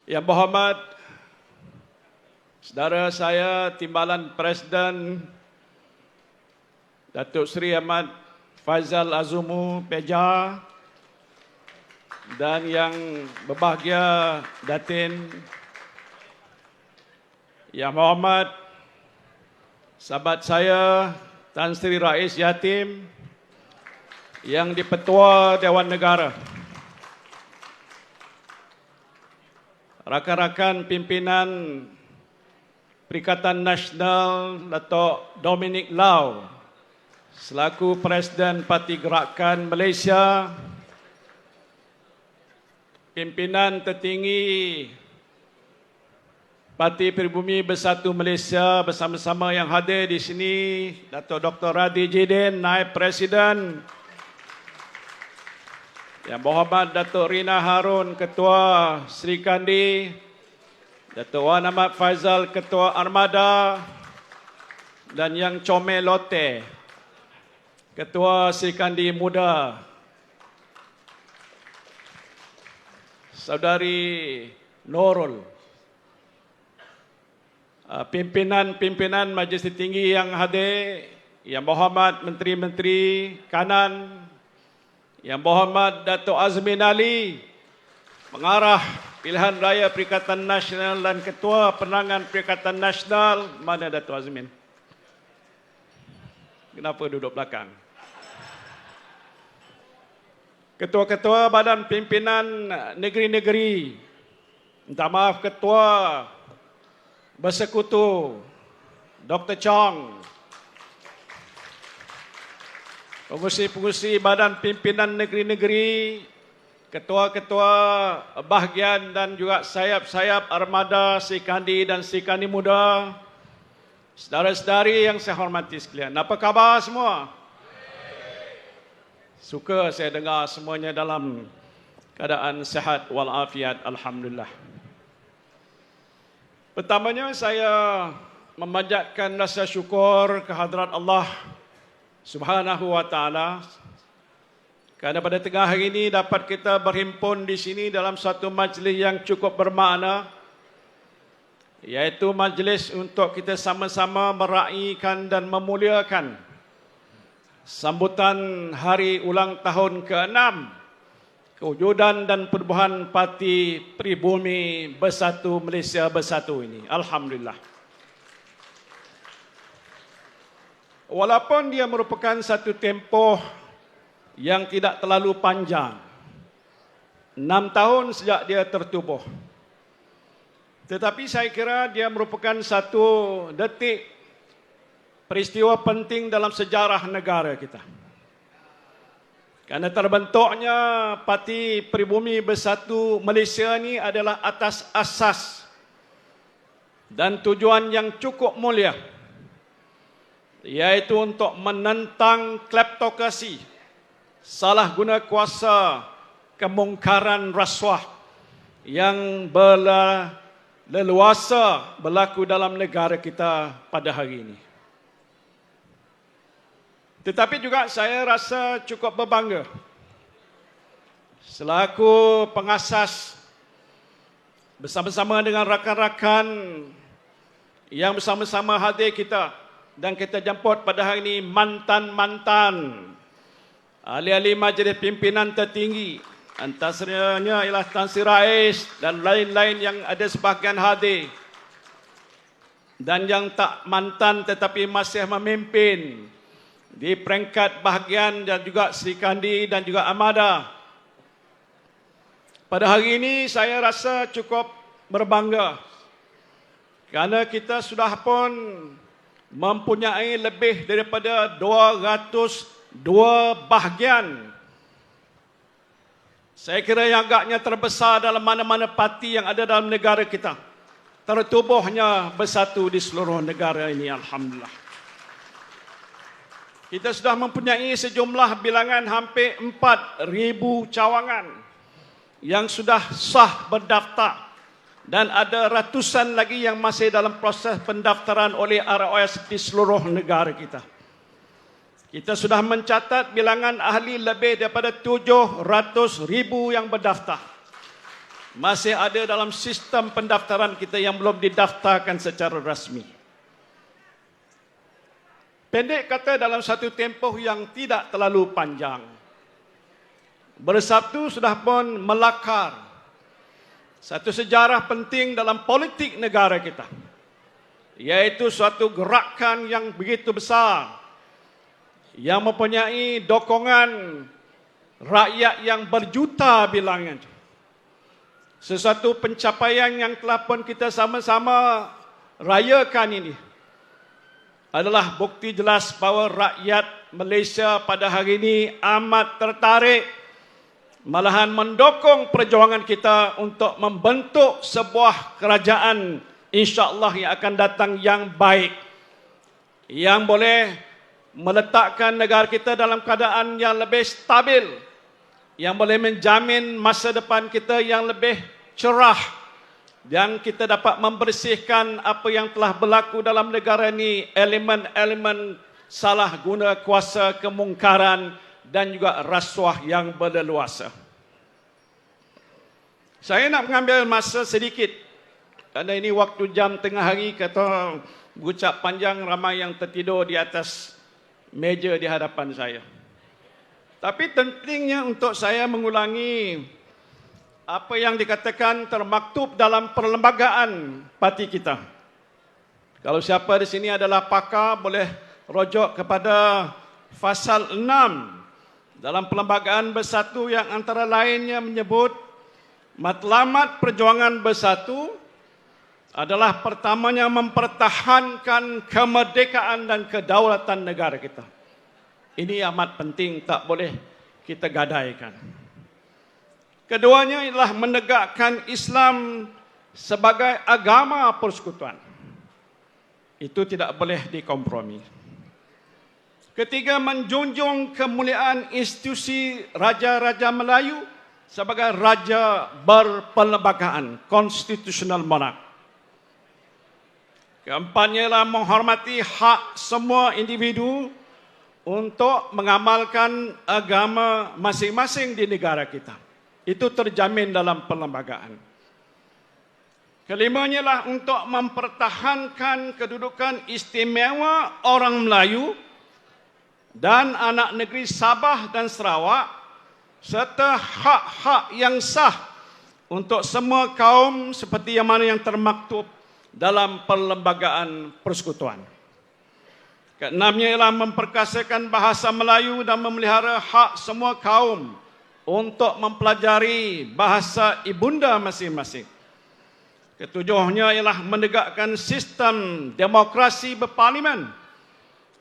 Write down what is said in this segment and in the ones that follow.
Yang berhormat saudara saya Timbalan Presiden Datuk Seri Ahmad Faizal Azumu Peja, dan yang berbahagia Datin Yang berhormat sahabat saya Tan Sri Rais Yatim, yang di-Petua Dewan Negara, rakan-rakan pimpinan Perikatan Nasional Datuk Dominic Lau selaku Presiden Parti Gerakan Malaysia, pimpinan tertinggi Parti Pribumi Bersatu Malaysia bersama-sama yang hadir di sini, Datuk Dr. Radhi Jidin, Naib Presiden. Yang berhormat Datuk Rina Harun, Ketua Sri Kandi, Datuk Wan Ahmad Faizal, Ketua Armada, dan Yang Comel Lote, Ketua Sri Kandi Muda, Saudari Nurul, pimpinan Majlis Tinggi yang hadir, Yang berhormat Menteri-Menteri Kanan, Yang berhormat Datuk Azmin Ali, Pengarah Pilihan Raya Perikatan Nasional dan Ketua Penerangan Perikatan Nasional. Mana Datuk Azmin? Kenapa duduk belakang? Ketua-ketua Badan Pimpinan Negeri-Negeri, minta maaf Ketua Bersekutu Dr. Chong, pengurusi-pengurusi Badan Pimpinan Negeri-Negeri, ketua-ketua bahagian dan juga sayap-sayap Armada Sri Kandi dan Sri Kandi Muda, saudara-saudari yang saya hormati sekalian. Apa khabar semua? Suka saya dengar semuanya dalam keadaan sehat walafiat, alhamdulillah. Pertamanya saya memanjatkan rasa syukur kehadrat Allah Subhanahu wa taala kerana pada tengah hari ini dapat kita berhimpun di sini dalam satu majlis yang cukup bermakna, iaitu majlis untuk kita sama-sama meraihkan dan memuliakan sambutan hari ulang tahun ke-6 kewujudan dan perubahan Parti Pribumi Bersatu Malaysia Bersatu ini. Alhamdulillah. Walaupun dia merupakan satu tempoh yang tidak terlalu panjang, 6 tahun sejak dia tertubuh, tetapi saya kira dia merupakan satu detik peristiwa penting dalam sejarah negara kita. Kerana terbentuknya Parti Pribumi Bersatu Malaysia ini adalah atas asas dan tujuan yang cukup mulia, iaitu untuk menentang kleptokrasi, salah guna kuasa, kemungkaran rasuah yang leluasa berlaku dalam negara kita pada hari ini. Tetapi juga saya rasa cukup berbangga selaku pengasas bersama-sama dengan rakan-rakan yang bersama-sama hadir kita dan kita jemput pada hari ini mantan-mantan ahli-ahli majlis pimpinan tertinggi, antaranya ialah Tan Sri Rais dan lain-lain yang ada sebahagian hadir, dan yang tak mantan tetapi masih memimpin di peringkat bahagian dan juga Sri Kandi dan juga Armada. Pada hari ini saya rasa cukup berbangga kerana kita sudah pun mempunyai lebih daripada 202 bahagian. Saya kira yang agaknya terbesar dalam mana-mana parti yang ada dalam negara kita. Tertubuhnya bersatu di seluruh negara ini, alhamdulillah. Kita sudah mempunyai sejumlah bilangan hampir 4,000 cawangan yang sudah sah berdaftar, dan ada ratusan lagi yang masih dalam proses pendaftaran oleh ROS di seluruh negara kita. Kita sudah mencatat bilangan ahli lebih daripada 700,000 yang berdaftar. masih ada dalam sistem pendaftaran kita yang belum didaftarkan secara rasmi. Pendek kata, dalam satu tempoh yang tidak terlalu panjang, Bersatu sudah pun melakar satu sejarah penting dalam politik negara kita, yaitu suatu gerakan yang begitu besar yang mempunyai dokongan rakyat yang berjuta bilangan. Sesuatu pencapaian yang telah pun kita sama-sama rayakan ini adalah bukti jelas bahawa rakyat Malaysia pada hari ini amat tertarik, malahan mendukung perjuangan kita untuk membentuk sebuah kerajaan insya-Allah yang akan datang yang baik, yang boleh meletakkan negara kita dalam keadaan yang lebih stabil, yang boleh menjamin masa depan kita yang lebih cerah, dan kita dapat membersihkan apa yang telah berlaku dalam negara ini, elemen-elemen salah guna kuasa, kemungkaran dan juga rasuah yang berleluasa. Saya nak mengambil masa sedikit, kerana ini waktu jam tengah hari, kata berucap panjang, ramai yang tertidur di atas meja di hadapan saya. Tapi pentingnya untuk saya mengulangi apa yang dikatakan termaktub dalam perlembagaan parti kita. Kalau siapa di sini adalah pakar, boleh rujuk kepada pasal 6 dalam Perlembagaan Bersatu, yang antara lainnya menyebut matlamat perjuangan bersatu adalah pertamanya mempertahankan kemerdekaan dan kedaulatan negara kita. Ini amat penting, tak boleh kita gadaikan. Keduanya ialah menegakkan Islam sebagai agama persekutuan. Itu tidak boleh dikompromi. Ketiga, menjunjung kemuliaan institusi Raja-Raja Melayu sebagai raja berperlembagaan, constitutional monarch. Keempatnya ialah menghormati hak semua individu untuk mengamalkan agama masing-masing di negara kita. Itu terjamin dalam perlembagaan. Kelimanya ialah untuk mempertahankan kedudukan istimewa orang Melayu dan anak negeri Sabah dan Sarawak, serta hak-hak yang sah untuk semua kaum seperti yang mana yang termaktub dalam perlembagaan persekutuan. Keenamnya ialah memperkasakan bahasa Melayu dan memelihara hak semua kaum untuk mempelajari bahasa ibunda masing-masing. Ketujuhnya ialah menegakkan sistem demokrasi berparlimen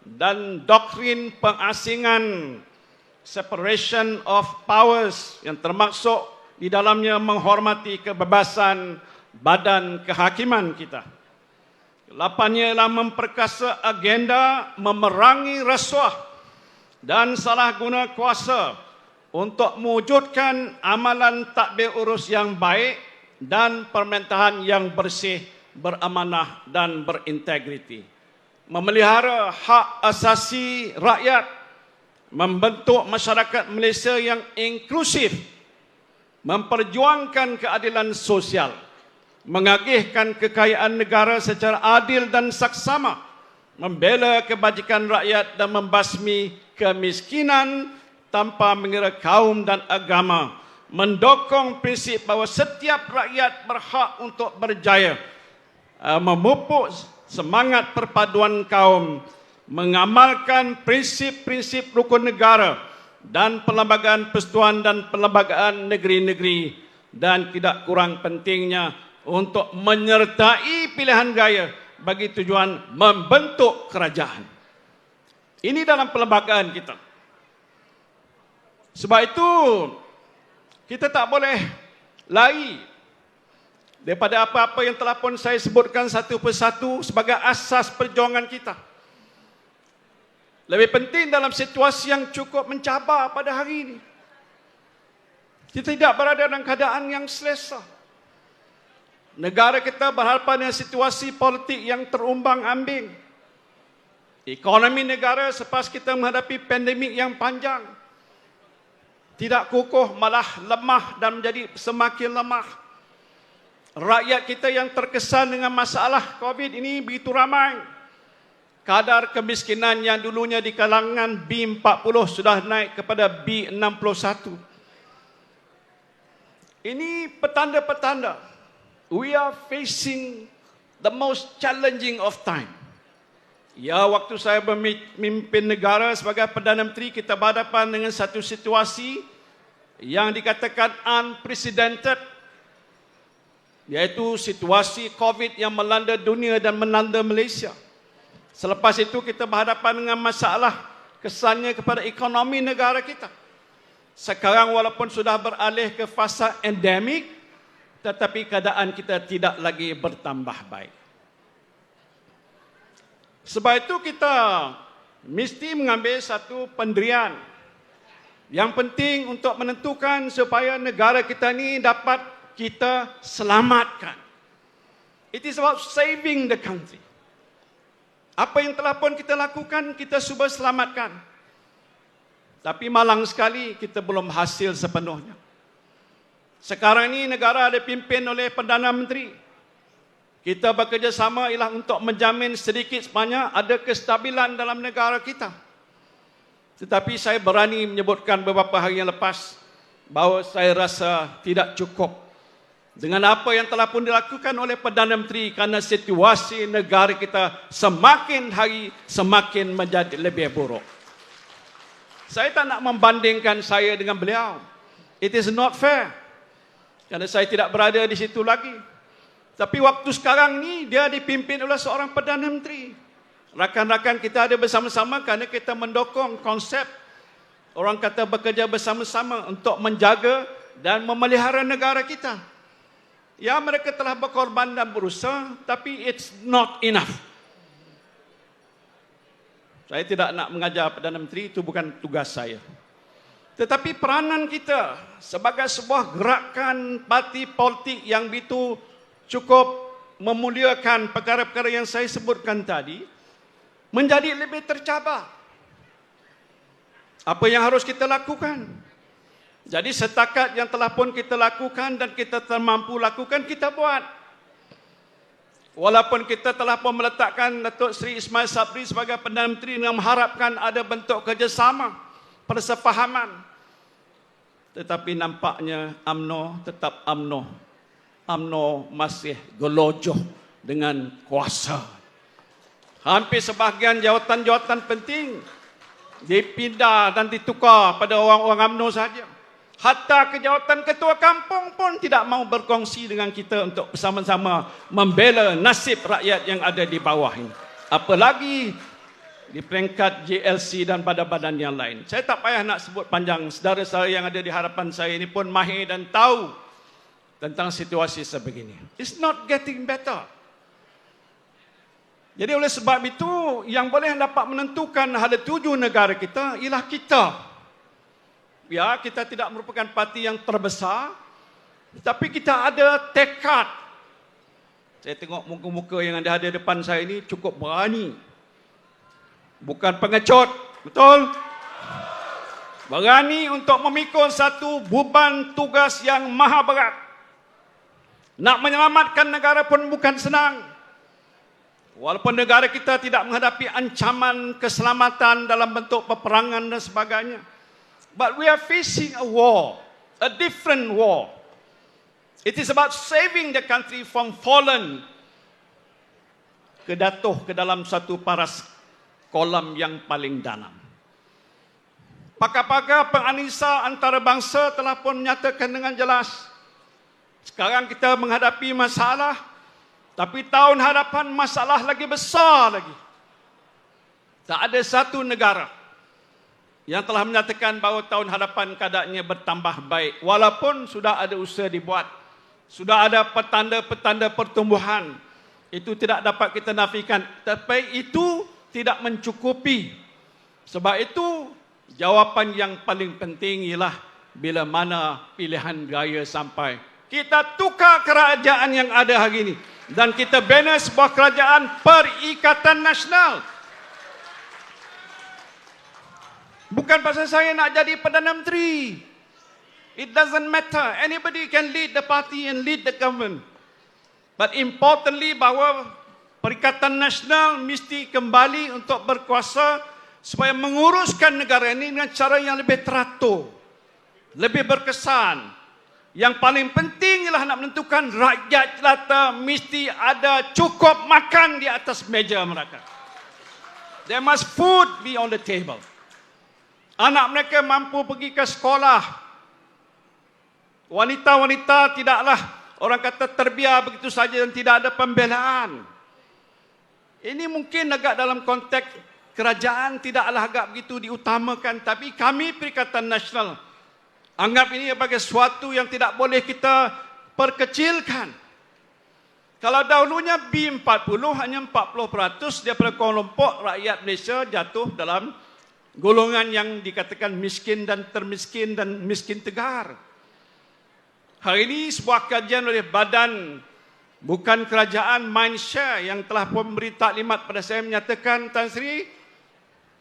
dan doktrin pengasingan separation of powers, yang termaksud di dalamnya menghormati kebebasan badan kehakiman kita. Lapannya ialah memperkasa agenda memerangi rasuah dan salah guna kuasa untuk mewujudkan amalan tadbir urus yang baik dan pemerintahan yang bersih, beramanah dan berintegriti. Memelihara hak asasi rakyat, membentuk masyarakat Malaysia yang inklusif, memperjuangkan keadilan sosial, mengagihkan kekayaan negara secara adil dan saksama, membela kebajikan rakyat dan membasmi kemiskinan tanpa mengira kaum dan agama, mendukung prinsip bahawa setiap rakyat berhak untuk berjaya, memupuk semangat perpaduan kaum, mengamalkan prinsip-prinsip rukun negara dan perlembagaan persekutuan dan perlembagaan negeri-negeri, dan tidak kurang pentingnya untuk menyertai pilihan gaya bagi tujuan membentuk kerajaan. Ini dalam perlembagaan kita. Sebab itu, kita tak boleh lari daripada apa-apa yang telah pun saya sebutkan satu persatu sebagai asas perjuangan kita. Lebih penting dalam situasi yang cukup mencabar pada hari ini, kita tidak berada dalam keadaan yang selesa. Negara kita berhadapan dengan situasi politik yang terumbang-ambing. Ekonomi negara selepas kita menghadapi pandemik yang panjang tidak kukuh, malah lemah dan menjadi semakin lemah. rakyat kita yang terkesan dengan masalah COVID ini begitu ramai. Kadar kemiskinan yang dulunya di kalangan B40 sudah naik kepada B61. Ini petanda-petanda. We are facing the most challenging of time. Ya, waktu saya memimpin negara sebagai Perdana Menteri, kita berhadapan dengan satu situasi yang dikatakan unprecedented, yaitu situasi COVID yang melanda dunia dan melanda Malaysia. Selepas itu kita berhadapan dengan masalah kesannya kepada ekonomi negara kita. Sekarang walaupun sudah beralih ke fasa endemik, tetapi keadaan kita tidak lagi bertambah baik. Sebab itu kita mesti mengambil satu pendirian yang penting untuk menentukan supaya negara kita ini dapat kita selamatkan. It is about saving the country. Apa yang telah pun kita lakukan, kita cuba selamatkan. Tapi malang sekali, kita belum hasil sepenuhnya. Sekarang ini negara ada dipimpin oleh Perdana Menteri. Kita bekerjasama ialah untuk menjamin sedikit sebanyak ada kestabilan dalam negara kita. Tetapi saya berani menyebutkan beberapa hari yang lepas bahawa saya rasa tidak cukup dengan apa yang telah pun dilakukan oleh Perdana Menteri, kerana situasi negara kita semakin hari semakin menjadi lebih buruk. Saya tak nak membandingkan saya dengan beliau. It is not fair. Kerana saya tidak berada di situ lagi. Tapi waktu sekarang ni dia dipimpin oleh seorang Perdana Menteri. Rakan-rakan kita ada bersama-sama kerana kita mendukung konsep orang kata bekerja bersama-sama untuk menjaga dan memelihara negara kita. Ya, mereka telah berkorban dan berusaha, tapi it's not enough. Saya tidak nak mengajar Perdana Menteri, itu bukan tugas saya. Tetapi peranan kita sebagai sebuah gerakan parti politik yang begitu cukup memuliakan perkara-perkara yang saya sebutkan tadi, menjadi lebih tercabar. Apa yang harus kita lakukan? Jadi setakat yang telah pun kita lakukan dan kita mampu lakukan, kita buat. Walaupun kita telah pun meletakkan Datuk Seri Ismail Sabri sebagai Perdana Menteri dengan mengharapkan ada bentuk kerjasama, persefahaman. Tetapi nampaknya UMNO tetap UMNO. UMNO masih gelojoh dengan kuasa. Hampir sebahagian jawatan-jawatan penting dipindah dan ditukar pada orang-orang UMNO saja. Hatta kejawatan ketua kampung pun tidak mahu berkongsi dengan kita untuk bersama-sama membela nasib rakyat yang ada di bawah ini. Apalagi di peringkat JLC dan badan-badan yang lain. Saya tak payah nak sebut panjang. Saudara-saudara yang ada di hadapan saya ini pun mahir dan tahu tentang situasi sebegini. It's not getting better. Jadi oleh sebab itu, yang boleh dapat menentukan hala tuju negara kita ialah kita. Ya, kita tidak merupakan parti yang terbesar, tapi kita ada tekad. Saya tengok muka-muka yang ada di depan saya ini cukup berani. Bukan pengecut, betul? Berani untuk memikul satu beban tugas yang maha berat. Nak menyelamatkan negara pun bukan senang. Walaupun negara kita tidak menghadapi ancaman keselamatan dalam bentuk peperangan dan sebagainya. But we are facing a war, a different war. It is about saving the country from fallen, kedatuh ke dalam satu paras kolam yang paling dalam. Pakar-pakar penganalisa antarabangsa telah pun menyatakan dengan jelas, sekarang kita menghadapi masalah, tapi tahun hadapan masalah lagi besar lagi. Tak ada satu negara yang telah menyatakan bahawa tahun hadapan keadaannya bertambah baik. Walaupun sudah ada usaha dibuat, sudah ada petanda-petanda pertumbuhan, itu tidak dapat kita nafikan. Tapi itu tidak mencukupi. Sebab itu, jawapan yang paling penting ialah bila mana pilihan raya sampai, kita tukar kerajaan yang ada hari ini dan kita bina sebuah kerajaan perikatan nasional. Bukan pasal saya nak jadi Perdana Menteri. It doesn't matter. Anybody can lead the party and lead the government. But importantly, bahawa Perikatan Nasional mesti kembali untuk berkuasa supaya menguruskan negara ini dengan cara yang lebih teratur, lebih berkesan. Yang paling penting ialah nak menentukan rakyat jelata mesti ada cukup makan di atas meja mereka. There must food be on the table. Anak mereka mampu pergi ke sekolah. Wanita-wanita tidaklah orang kata terbiar begitu saja dan tidak ada pembelaan. Ini mungkin agak dalam konteks kerajaan tidaklah agak begitu diutamakan, tapi kami Perikatan Nasional anggap ini sebagai sesuatu yang tidak boleh kita perkecilkan. Kalau dahulunya B40 hanya 40% daripada kelompok rakyat Malaysia jatuh dalam golongan yang dikatakan miskin dan termiskin dan miskin tegar. Hari ini sebuah kajian oleh Badan Bukan Kerajaan Mindshare yang telah memberi taklimat pada saya menyatakan, Tan Sri,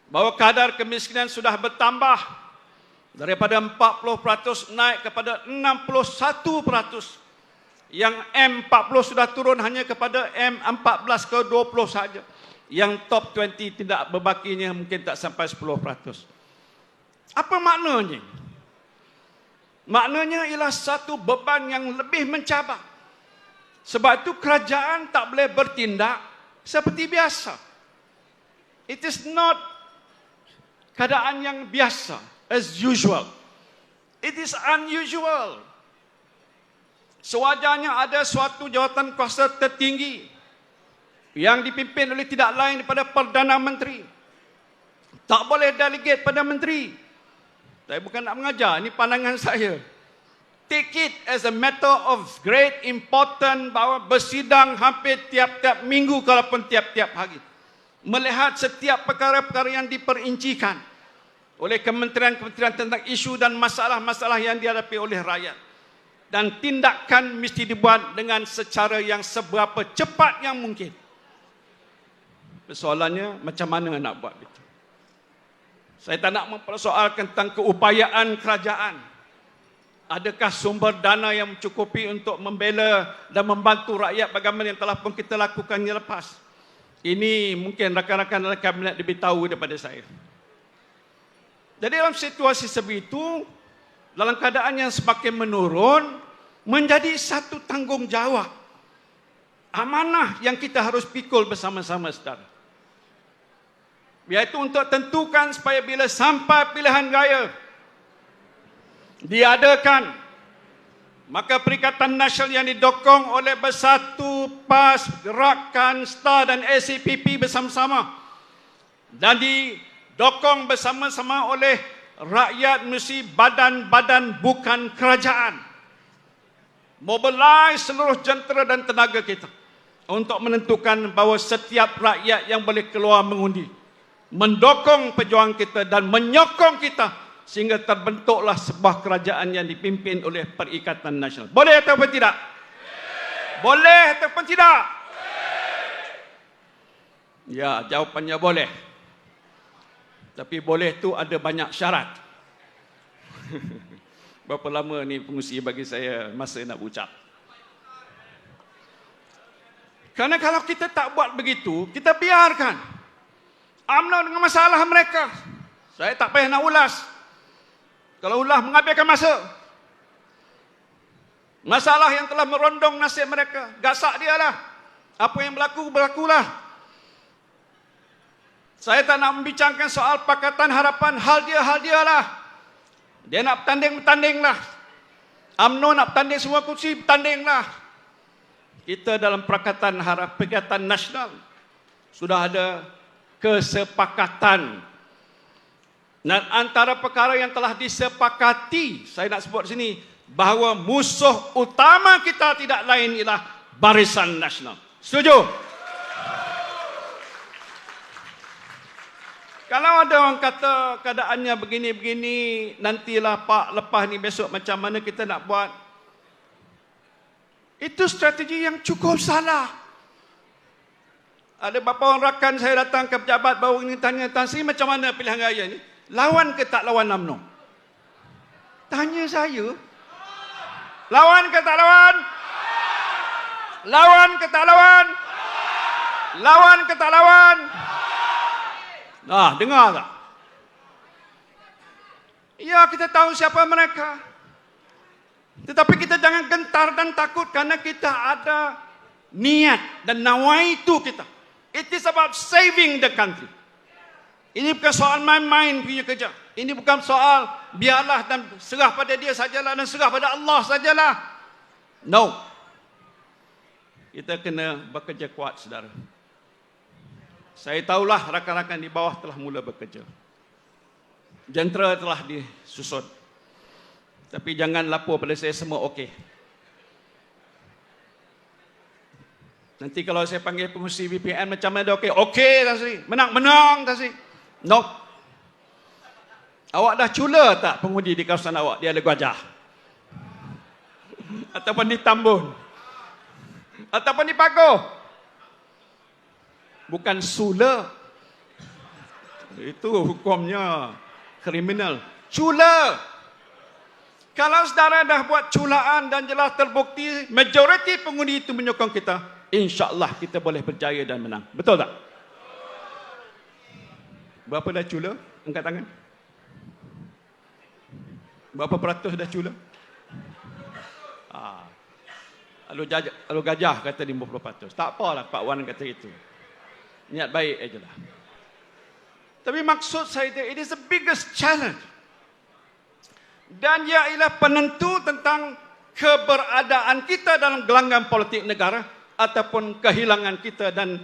bahawa kadar kemiskinan sudah bertambah daripada 40% naik kepada 61%. Yang M40 sudah turun hanya kepada M14 ke 20 saja. Yang top 20 tidak berbakinya mungkin tak sampai 10%. Apa maknanya? Maknanya ialah satu beban yang lebih mencabar. Sebab itu kerajaan tak boleh bertindak seperti biasa. It is not keadaan yang biasa, as usual. It is unusual. Sewajarnya ada suatu jawatan kuasa tertinggi yang dipimpin oleh tidak lain daripada Perdana Menteri. Tak boleh delegate pada menteri. Saya bukan nak mengajar, ini pandangan saya. Take it as a matter of great importance bahawa bersidang hampir tiap-tiap minggu kalaupun tiap-tiap hari. Melihat setiap perkara-perkara yang diperincikan oleh kementerian-kementerian tentang isu dan masalah-masalah yang dihadapi oleh rakyat. Dan tindakan mesti dibuat dengan secara yang seberapa cepat yang mungkin. Persoalannya macam mana nak buat itu. Saya tak nak mempersoalkan tentang keupayaan kerajaan. Adakah sumber dana yang mencukupi untuk membela dan membantu rakyat bagaimana yang telah pun kita lakukan yang lepas. Ini mungkin rakan-rakan dalam kabinet lebih tahu daripada saya. Jadi dalam situasi sebegitu, dalam keadaan yang semakin menurun, menjadi satu tanggungjawab. Amanah yang kita harus pikul bersama-sama, saudara. Iaitu untuk tentukan supaya bila sampai pilihan raya diadakan, maka Perikatan Nasional yang didokong oleh Bersatu, PAS, Gerakan, STAR dan ACPP bersama-sama dan didokong bersama-sama oleh rakyat melalui badan-badan bukan kerajaan, mobilize seluruh jentera dan tenaga kita untuk menentukan bahawa setiap rakyat yang boleh keluar mengundi mendokong perjuangan kita dan menyokong kita sehingga terbentuklah sebuah kerajaan yang dipimpin oleh Perikatan Nasional. Boleh ataupun tidak? Boleh ataupun tidak? Ya, jawapannya boleh. Tapi boleh tu ada banyak syarat. Berapa lama ni pengusi bagi saya masa nak ucap. Karena kalau kita tak buat begitu, kita biarkan UMNO dengan masalah mereka. Saya tak payah nak ulas. Kalau ulah menghabiskan masa. Masalah yang telah merondong nasib mereka, gasak dia lah. Apa yang berlaku, berlakulah. Saya tak nak membincangkan soal Pakatan Harapan, hal dia lah. Dia nak bertanding lah. UMNO nak bertanding semua kursi, bertanding lah. Kita dalam Perikatan Nasional sudah ada kesepakatan. Dan antara perkara yang telah disepakati, saya nak sebut di sini, bahawa musuh utama kita tidak lain ialah Barisan Nasional. Setuju? Kalau ada orang kata keadaannya begini-begini, nantilah Pak, lepas ni besok macam mana kita nak buat. Itu strategi yang cukup salah. Ada beberapa orang rakan saya datang ke pejabat baru ini tanya, Tan Sri macam mana pilihan raya ni? Lawan ke tak lawan UMNO? Tanya saya. Lawan ke tak lawan? Lawan ke tak lawan? Lawan ke tak lawan? Nah, dengar tak? Ya, kita tahu siapa mereka. Tetapi kita jangan gentar dan takut karena kita ada niat dan nawaitu kita. It is about saving the country. Ini bukan soal main-main punya kerja. Ini bukan soal biarlah dan serah pada dia sajalah dan serah pada Allah sajalah. No. Kita kena bekerja kuat, saudara. Saya tahulah rakan-rakan di bawah telah mula bekerja. Jentera telah disusun. Tapi jangan lapor pada saya semua okey. Nanti kalau saya panggil pengurusi VPN macam mana okey? Okey, Tan Sri. Menang, Tan Sri. No. Awak dah cula tak pengundi di kawasan awak? Dia ada gajah. Ataupun di Tambun. Ataupun di Pagoh. Bukan sula. Itu hukumnya kriminal. Cula. Kalau saudara dah buat culaan dan jelas terbukti, majoriti pengundi itu menyokong kita, insya-Allah kita boleh berjaya dan menang. Betul tak? Berapa dah cula? Angkat tangan. Berapa peratus dah cula? Kalau gajah kata 50%. Tak apalah Pak Wan kata itu. Niat baik ajalah. Tapi maksud saya it is the biggest challenge. Dan ia ialah penentu tentang keberadaan kita dalam gelanggang politik negara ataupun kehilangan kita dan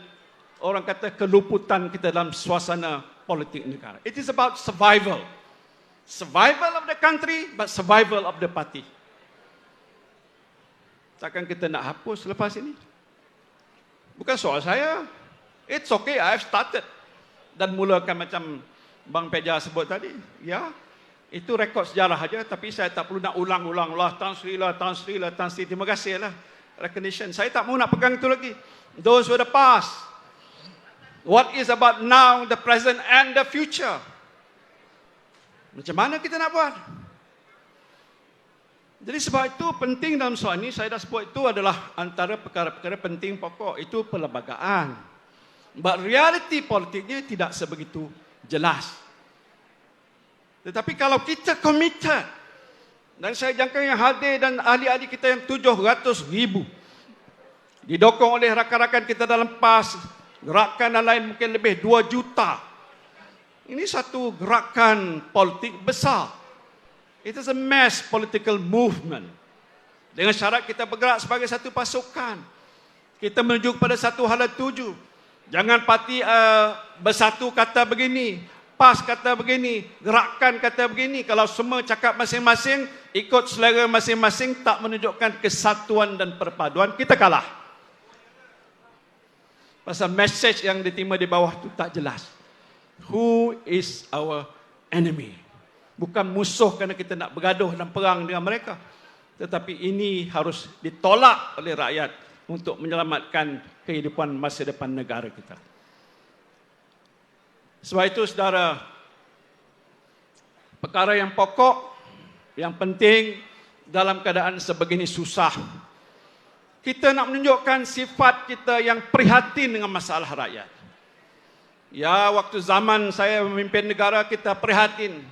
orang kata keluputan kita dalam suasana politik negara. It is about survival. Survival of the country, but survival of the party. Takkan kita nak hapus lepas ini? Bukan soal saya. It's okay, I have started. Dan mulakan macam Bang Peja sebut tadi. Ya, itu rekod sejarah saja. Tapi saya tak perlu nak ulang-ulang. Tan Sri lah. Terima kasih lah. Recognition. Saya tak mahu nak pegang itu lagi. Those were the past. What is about now, the present and the future? Macam mana kita nak buat? Jadi sebab itu penting dalam soal ini, saya dah sebut itu adalah antara perkara-perkara penting pokok. Itu perlembagaan. But reality politiknya tidak sebegitu jelas. Tetapi kalau kita committed, dan saya jangka yang hadir dan ahli-ahli kita yang 700,000, didokong oleh rakan-rakan kita dalam PAS, gerakan yang lain mungkin lebih 2 juta. Ini satu gerakan politik besar. It is a mass political movement. Dengan syarat kita bergerak sebagai satu pasukan. Kita menuju kepada satu hala tuju. Jangan parti bersatu kata begini, PAS kata begini, gerakan kata begini. Kalau semua cakap masing-masing, ikut selera masing-masing, tak menunjukkan kesatuan dan perpaduan, kita kalah. Pasal message yang diterima di bawah itu tak jelas. Who is our enemy? Bukan musuh kerana kita nak bergaduh dan perang dengan mereka. Tetapi ini harus ditolak oleh rakyat untuk menyelamatkan kehidupan masa depan negara kita. Sebab itu saudara, perkara yang pokok, yang penting dalam keadaan sebegini susah, kita nak menunjukkan sifat kita yang prihatin dengan masalah rakyat. Ya, waktu zaman saya memimpin negara, kita prihatin.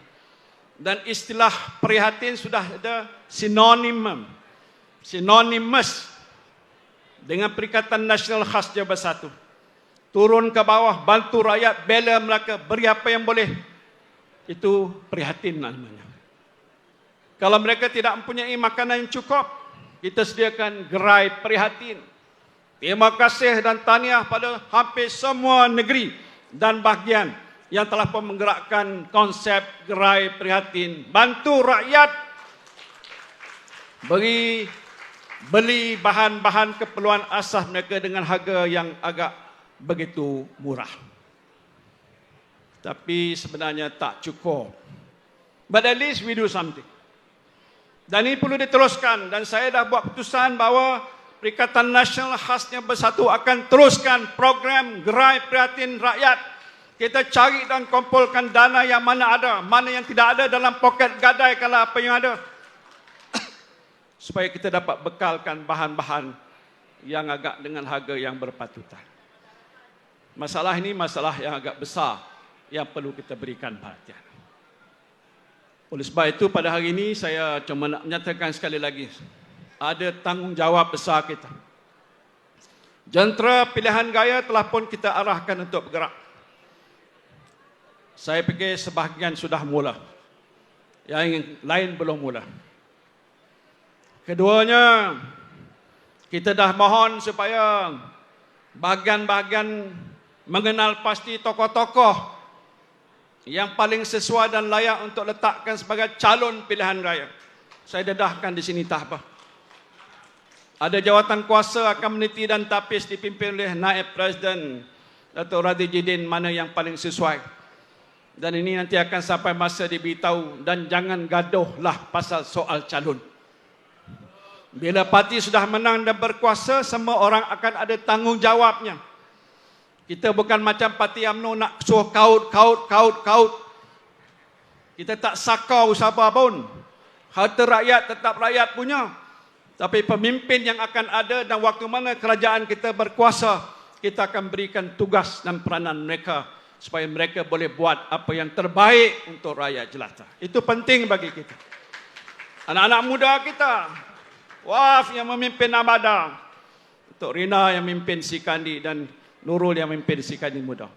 Dan istilah prihatin sudah ada synonymous dengan Perikatan Nasional Khas Jawa Bersatu. Turun ke bawah, bantu rakyat, bela mereka, beri apa yang boleh. Itu prihatin namanya. Kalau mereka tidak mempunyai makanan yang cukup, kita sediakan gerai prihatin. Terima kasih dan tahniah pada hampir semua negeri dan bahagian yang telah pun menggerakkan konsep gerai prihatin. Bantu rakyat beli bahan-bahan keperluan asas mereka dengan harga yang agak begitu murah. Tapi sebenarnya tak cukup. But at least we do something. Dan ini perlu diteruskan. Dan saya dah buat keputusan bahawa Perikatan Nasional Khasnya Bersatu akan teruskan program gerai prihatin rakyat. Kita cari dan kumpulkan dana yang mana ada, mana yang tidak ada dalam poket gadai kalau apa yang ada. Supaya kita dapat bekalkan bahan-bahan yang agak dengan harga yang berpatutan. Masalah ini masalah yang agak besar yang perlu kita berikan perhatian. Oleh sebab itu pada hari ini saya cuma nak menyatakan sekali lagi, ada tanggungjawab besar kita. Jentera pilihan gaya telah pun kita arahkan untuk bergerak. Saya fikir sebahagian sudah mula, yang lain belum mula. Keduanya, kita dah mohon supaya bahagian-bahagian mengenal pasti tokoh-tokoh yang paling sesuai dan layak untuk letakkan sebagai calon pilihan raya. Saya dedahkan di sini tak apa. Ada jawatan kuasa akan meneliti dan tapis dipimpin oleh Naib Presiden Dato' Radhi Jidin mana yang paling sesuai. Dan ini nanti akan sampai masa diberitahu, dan jangan gaduhlah pasal soal calon. Bila parti sudah menang dan berkuasa, semua orang akan ada tanggungjawabnya. Kita bukan macam parti UMNO nak suruh kaut. Kita tak sakau siapa pun. Harta rakyat tetap rakyat punya. Tapi pemimpin yang akan ada dan waktu mana kerajaan kita berkuasa, kita akan berikan tugas dan peranan mereka supaya mereka boleh buat apa yang terbaik untuk rakyat jelata. Itu penting bagi kita. Anak-anak muda kita, Waf yang memimpin Amada, Tok Rina yang memimpin Sikandi, dan Nurul yang memimpin Sikandi Muda.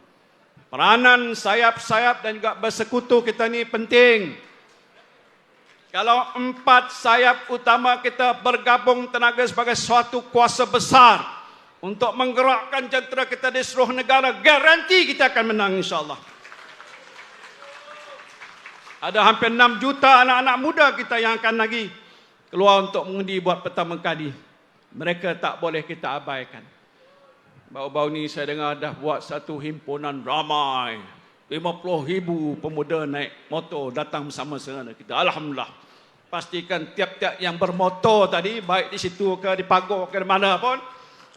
Peranan sayap-sayap dan juga bersekutu kita ni penting. Kalau 4 sayap utama kita bergabung tenaga sebagai suatu kuasa besar untuk menggerakkan jentera kita di seluruh negara, garanti kita akan menang insya-Allah. Ada hampir 6 juta anak-anak muda kita yang akan lagi keluar untuk mengundi buat pertama kali. Mereka tak boleh kita abaikan. Baru-baru ni saya dengar dah buat satu himpunan ramai. 50,000 pemuda naik motor datang bersama-sama kita. Alhamdulillah. Pastikan tiap-tiap yang bermotor tadi, baik di situ ke di Pagoh ke mana pun,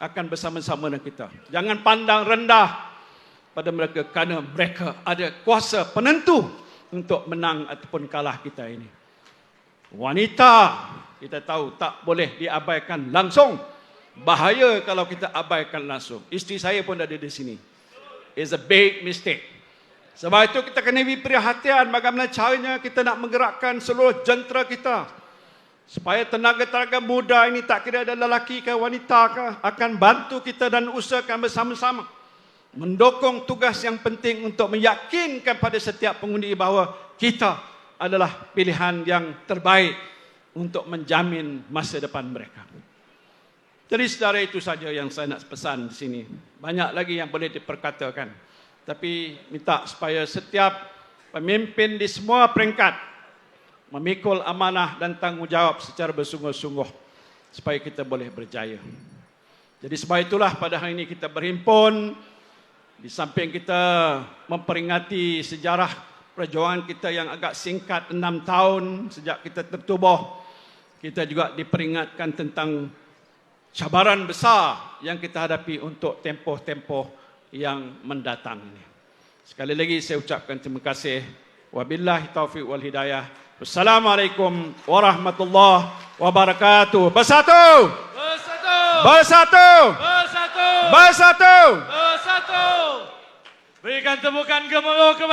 akan bersama-sama dengan kita. Jangan pandang rendah pada mereka kerana mereka ada kuasa penentu untuk menang ataupun kalah kita ini. Wanita, kita tahu tak boleh diabaikan langsung. Bahaya kalau kita abaikan langsung. Isteri saya pun ada di sini. It's a big mistake. Sebab itu kita kena beri perhatian bagaimana caranya kita nak menggerakkan seluruh jentera kita. Supaya tenaga-tenaga muda ini, tak kira ada lelaki ke wanita ke, akan bantu kita dan usahakan bersama-sama. Mendukung tugas yang penting untuk meyakinkan pada setiap pengundi bahawa kita adalah pilihan yang terbaik untuk menjamin masa depan mereka. Jadi saudara, itu saja yang saya nak pesan di sini. Banyak lagi yang boleh diperkatakan. Tapi minta supaya setiap pemimpin di semua peringkat memikul amanah dan tanggungjawab secara bersungguh-sungguh supaya kita boleh berjaya. Jadi sebab itulah pada hari ini kita berhimpun. Di samping kita memperingati sejarah perjuangan kita yang agak singkat 6 tahun sejak kita tertubuh, kita juga diperingatkan tentang cabaran besar yang kita hadapi untuk tempoh-tempoh yang mendatang ini. Sekali lagi saya ucapkan terima kasih. Wabillahi taufiq wal hidayah. Wassalamualaikum warahmatullahi wabarakatuh. Bersatu! Bersatu! Bersatu! Bersatu! Bersatu! Bersatu! Berikan tepukan gemuruh kepada